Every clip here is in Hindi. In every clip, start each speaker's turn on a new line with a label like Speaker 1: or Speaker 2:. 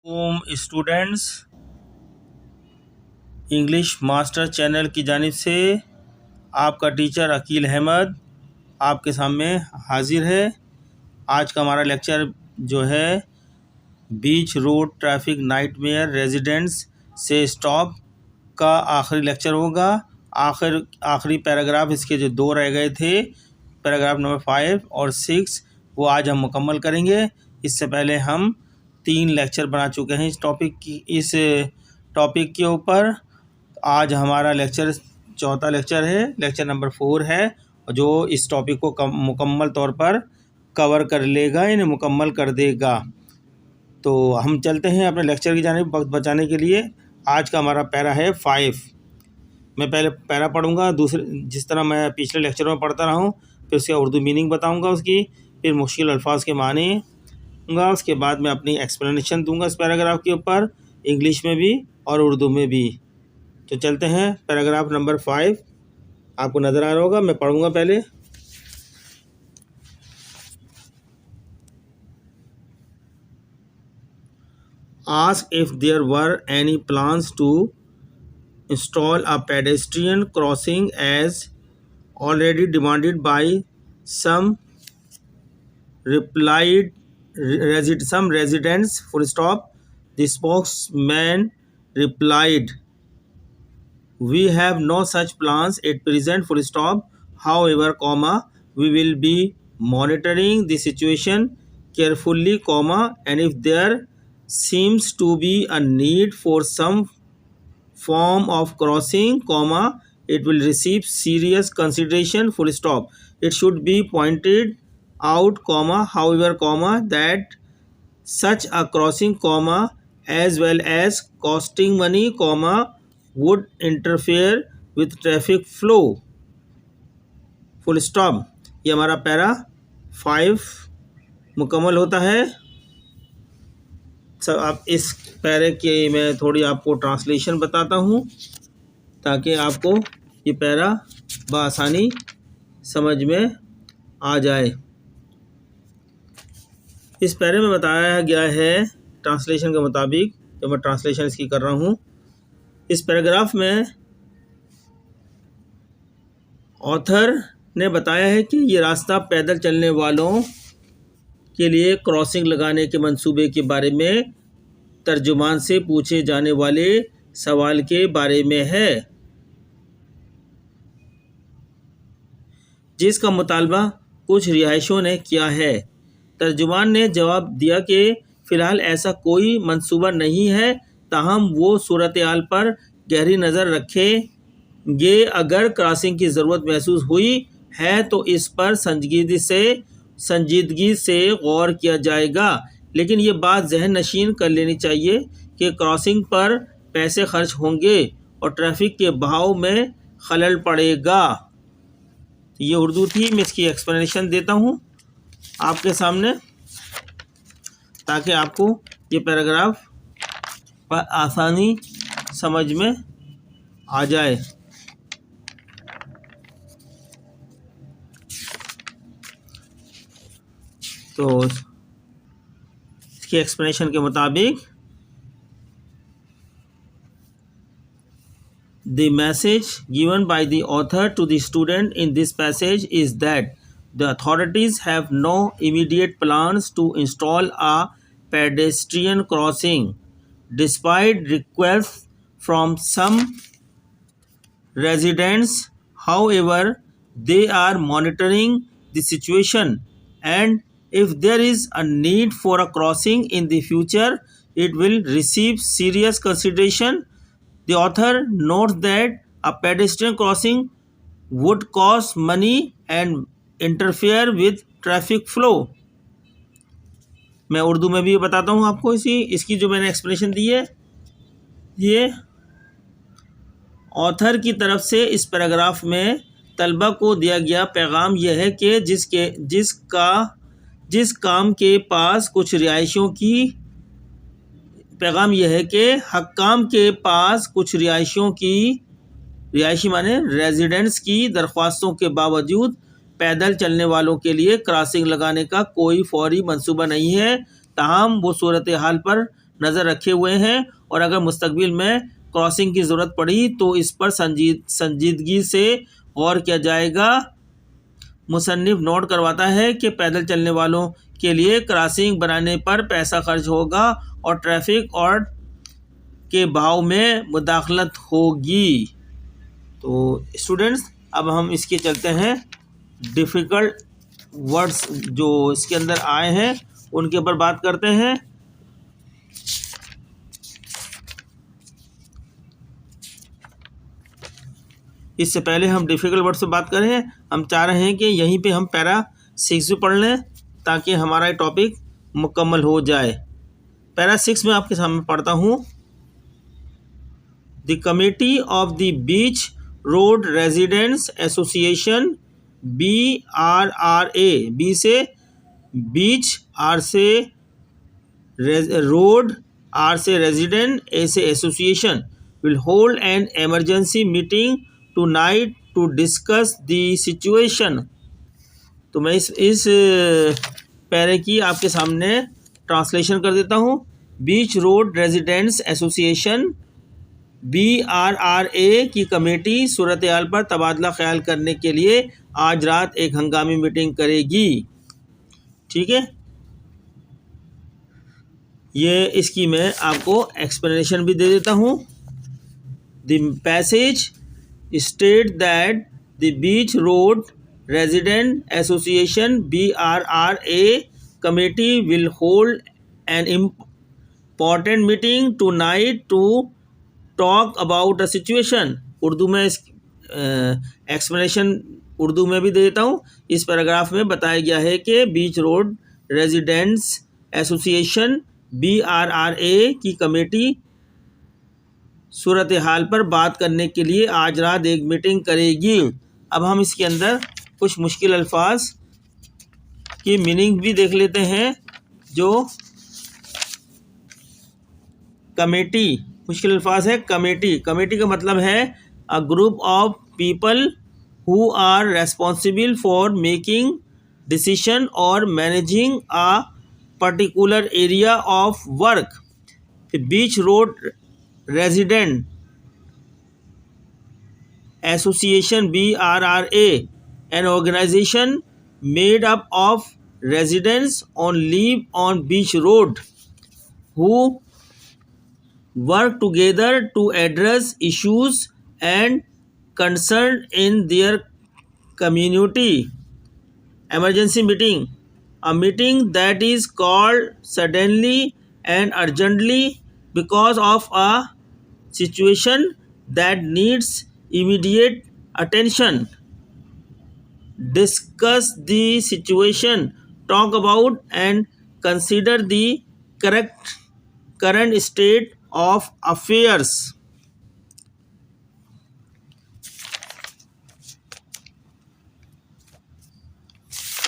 Speaker 1: ओम स्टूडेंट्स, इंग्लिश मास्टर चैनल की जानिब से आपका टीचर अकील अहमद आपके सामने हाजिर है। आज का हमारा लेक्चर जो है बीच रोड ट्रैफिक नाइटमेयर रेजिडेंट्स से स्टॉप का आखिरी लेक्चर होगा। आखिरी पैराग्राफ इसके जो दो रह गए थे, पैराग्राफ नंबर 5 और 6, वो आज हम मुकम्मल करेंगे। इससे पहले हम 3 लेक्चर बना चुके हैं इस टॉपिक के ऊपर। आज हमारा लेक्चर चौथा लेक्चर है, लेक्चर नंबर 4 है, जो इस टॉपिक को मुकम्मल तौर पर कवर कर लेगा, इन्हें मुकम्मल कर देगा। तो हम चलते हैं अपने लेक्चर की जानिब वक्त बचाने के लिए। आज का हमारा पैरा है 5। मैं पहले पैरा पढ़ूंगा, दूसरे जिस तरह मैं पिछले लेक्चर में पढ़ता रहा हूँ, फिर उसका उर्दू मीनिंग बताऊंगा उसकी, फिर मुश्किल अल्फाज के माने दूंगा। उसके बाद मैं अपनी एक्सप्लेनेशन दूंगा इस पैराग्राफ के ऊपर, इंग्लिश में भी और उर्दू में भी। तो चलते हैं पैराग्राफ नंबर 5। आपको नज़र आ रहा होगा, मैं पढ़ूंगा पहले। Ask if there were any plans to install a pedestrian crossing as already demanded by some residents. Full stop. The spokesman replied, "We have no such plans at present. Full stop. However, we will be monitoring the situation carefully, and if there seems to be a need for some form of crossing, it will receive serious consideration. Full stop. It should be pointed out, however, that such a crossing, as well as costing money, would interfere with traffic flow." Full stop. ये हमारा पैरा 5 मुकम्मल होता है। सब आप इस पैरे के मैं थोड़ी आपको ट्रांसलेशन बताता हूँ ताकि आपको ये पैरा बआसानी समझ में आ जाए। इस पैरे में बताया गया है ट्रांसलेशन के मुताबिक, जो मैं ट्रांसलेशन इसकी कर रहा हूँ, इस पैराग्राफ में ऑथर ने बताया है कि ये रास्ता पैदल चलने वालों के लिए क्रॉसिंग लगाने के मंसूबे के बारे में तर्जुमान से पूछे जाने वाले सवाल के बारे में है, जिसका मुतालबा कुछ रिहायशों ने किया है। तर्जुमान ने जवाब दिया कि फ़िलहाल ऐसा कोई मंसूबा नहीं है, ताहम वो सूरत हाल पर गहरी नज़र रखेंगे। अगर क्रॉसिंग की ज़रूरत महसूस हुई है तो इस पर संजीदगी से गौर किया जाएगा, लेकिन ये बात जहन नशीन कर लेनी चाहिए कि क्रॉसिंग पर पैसे खर्च होंगे और ट्रैफिक के बहाव में खलल पड़ेगा। ये उर्दू थी, मैं इसकी एक्सप्लेनेशन देता हूँ आपके सामने ताकि आपको ये पैराग्राफ पर आसानी समझ में आ जाए। तो इसकी एक्सप्लेनेशन के मुताबिक, the message given by the author to the student in this passage is that the authorities have no immediate plans to install a pedestrian crossing, despite requests from some residents. However, they are monitoring the situation, and if there is a need for a crossing in the future, it will receive serious consideration. The author notes that a pedestrian crossing would cost money and interfere with traffic flow. मैं उर्दू में भी बताता हूँ आपको इसकी जो मैंने एक्सप्लेनेशन दी है। ये ऑथर की तरफ से इस पैराग्राफ में तलबा को दिया गया पैगाम यह है कि जिस काम के पास कुछ रिहायशियों की पैगाम यह है कि हक्काम के पास कुछ रिहायशी माने रेजिडेंट्स की दरख्वास्तों के बावजूद पैदल चलने वालों के लिए क्रॉसिंग लगाने का कोई फौरी मंसूबा नहीं है, ताहम वो सूरत हाल पर नज़र रखे हुए हैं और अगर मुस्तकबिल में क्रॉसिंग की ज़रूरत पड़ी तो इस पर संजीदगी से गौर किया जाएगा। मुसन्निफ नोट करवाता है कि पैदल चलने वालों के लिए क्रॉसिंग बनाने पर पैसा खर्च होगा और ट्रैफिक और के भाव में मुदाखलत होगी। तो स्टूडेंट्स, अब हम इसके चलते हैं डिफ़िकल्ट वर्ड्स जो इसके अंदर आए हैं उनके ऊपर बात करते हैं। इससे पहले हम डिफ़िकल्ट वर्ड से बात करें, हम चाह रहे हैं कि यहीं पे हम पैरा 6 भी पढ़ लें ताकि हमारा टॉपिक मुकम्मल हो जाए। पैरा 6 में आपके सामने पढ़ता हूँ। The committee of the beach road residents association BRRA, B से बीच, आर से रोड, आर से रेजिडेंट, ए से association will hold an emergency meeting tonight to discuss the situation। तो मैं इस पैरे की आपके सामने ट्रांसलेशन कर देता हूँ। बीच रोड रेजिडेंट्स एसोसिएशन BRRA की कमेटी सूरत हाल पर तबादला ख्याल करने के लिए आज रात एक हंगामी मीटिंग करेगी। ठीक है, ये इसकी मैं आपको एक्सप्लेनेशन भी दे देता हूँ। The passage state that the Beach Road Resident Association BRRA committee will hold an important meeting tonight to talk about the situation। Urdu में एक्सप्लेनेशन उर्दू में भी दे देता हूँ। इस पैराग्राफ में बताया गया है कि बीच रोड रेजिडेंट्स एसोसिएशन BRRA की कमेटी सूरत हाल पर बात करने के लिए आज रात एक मीटिंग करेगी। अब हम इसके अंदर कुछ मुश्किल अल्फाज की मीनिंग भी देख लेते हैं। जो कमेटी, मुश्किल अल्फाज है कमेटी। कमेटी का मतलब है a group of people who are responsible for making decision और managing a particular area of work. Beach road resident association BRRA, an organization made up of residents on leave on Beach Road who work together to address issues and concerns in their community। Emergency meeting, a meeting that is called suddenly and urgently because of a situation that needs immediate attention। Discuss the situation, talk about and consider the current state of affairs।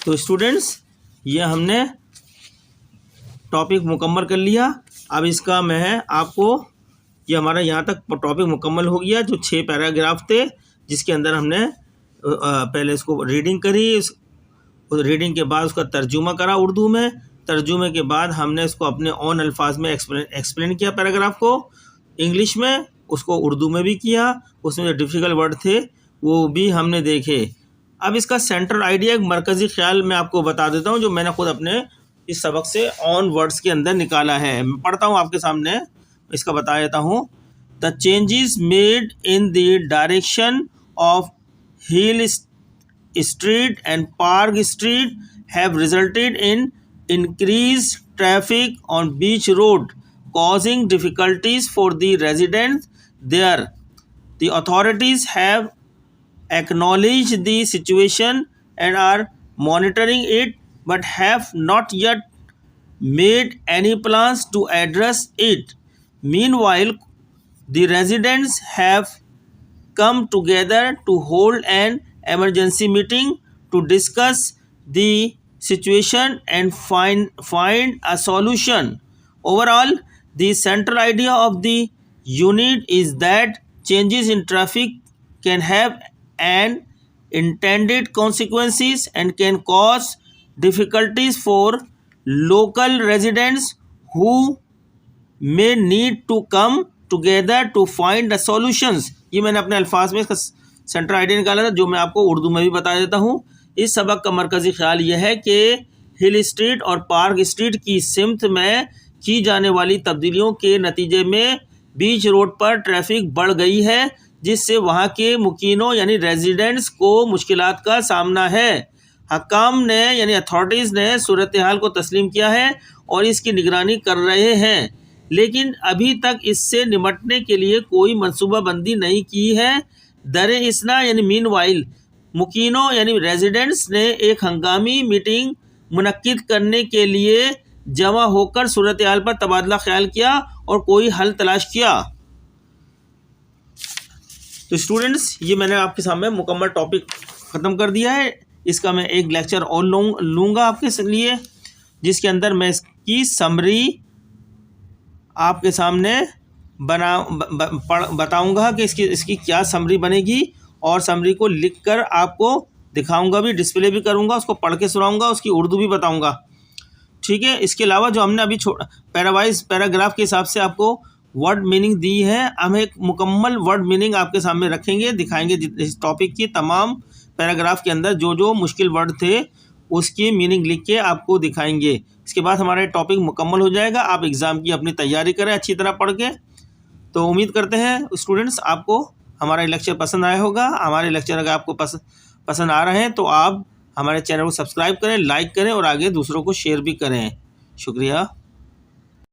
Speaker 1: तो स्टूडेंट्स, ये हमने टॉपिक मुकम्मल कर लिया। अब इसका मैं आपको, ये हमारा यहाँ तक टॉपिक मुकम्मल हो गया। जो 6 पैराग्राफ थे जिसके अंदर हमने पहले इसको रीडिंग करी, उस रीडिंग के बाद उसका तर्जुमा करा उर्दू में, तर्जुमे के बाद हमने इसको अपने ओन अल्फाज में एक्सप्लेन किया पैराग्राफ को इंग्लिश में, उसको उर्दू में भी किया। उसमें जो डिफ़िकल्ट वर्ड थे वो भी हमने देखे। अब इसका सेंट्रल आइडिया, एक मरकज़ी ख्याल मैं आपको बता देता हूँ जो मैंने खुद अपने इस सबक से ऑन वर्ड्स के अंदर निकाला है। मैं पढ़ता हूँ आपके सामने, इसका बता देता हूँ। The changes made in the direction of hill street and park street have resulted in increased traffic on Beach Road, causing difficulties for the residents there। The authorities have acknowledged the situation and are monitoring it, but have not yet made any plans to address it। Meanwhile, the residents have come together to hold an emergency meeting to discuss the situation and find a solution। Overall, the central idea of the unit is that changes in traffic can have an intended consequences and can cause difficulties for local residents who may need to come together to find the solutions. ये मैंने अपने अल्फाज में इसका सेंट्रल आइडिया निकाला था, जो मैं आपको उर्दू में भी बता देता हूँ। इस सबक का मरकज़ी ख्याल यह है कि हिल स्ट्रीट और पार्क स्ट्रीट की सिमत में की जाने वाली तब्दीलियों के नतीजे में बीच रोड पर ट्रैफिक बढ़ गई है, जिससे वहाँ के मुकीनों यानी रेजिडेंट्स को मुश्किलात का सामना है। हकाम ने यानी अथॉरिटीज़ ने सूरत हाल को तस्लीम किया है और इसकी निगरानी कर रहे हैं, लेकिन अभी तक इससे निपटने के लिए कोई मनसूबाबंदी नहीं की है। दरे इसना यानी मीनवाइल मुकीनों यानी रेजिडेंट्स ने एक हंगामी मीटिंग मुनक्किद करने के लिए जमा होकर सूरत हाल पर तबादला ख्याल किया और कोई हल तलाश किया। तो स्टूडेंट्स, ये मैंने आपके सामने मुकम्मल टॉपिक ख़त्म कर दिया है। इसका मैं एक लेक्चर और लूँगा आपके लिए, जिसके अंदर मैं इसकी समरी आपके सामने बताऊंगा कि इसकी क्या समरी बनेगी, और समरी को लिखकर आपको दिखाऊंगा भी, डिस्प्ले भी करूंगा, उसको पढ़ के सुनाऊंगा, उसकी उर्दू भी बताऊंगा। ठीक है। इसके अलावा जो हमने अभी पैराग्राफ के हिसाब से आपको वर्ड मीनिंग दी है, हम एक मुकम्मल वर्ड मीनिंग आपके सामने रखेंगे, दिखाएंगे। इस टॉपिक की तमाम पैराग्राफ के अंदर जो जो मुश्किल वर्ड थे उसकी मीनिंग लिख के आपको दिखाएंगे। इसके बाद हमारा टॉपिक मुकम्मल हो जाएगा। आप एग्ज़ाम की अपनी तैयारी करें अच्छी तरह पढ़ के। तो उम्मीद करते हैं स्टूडेंट्स आपको हमारा लेक्चर पसंद आया होगा। हमारे लेक्चर अगर आपको पसंद आ रहे हैं तो आप हमारे चैनल को सब्सक्राइब करें, लाइक करें और आगे दूसरों को शेयर भी करें। शुक्रिया।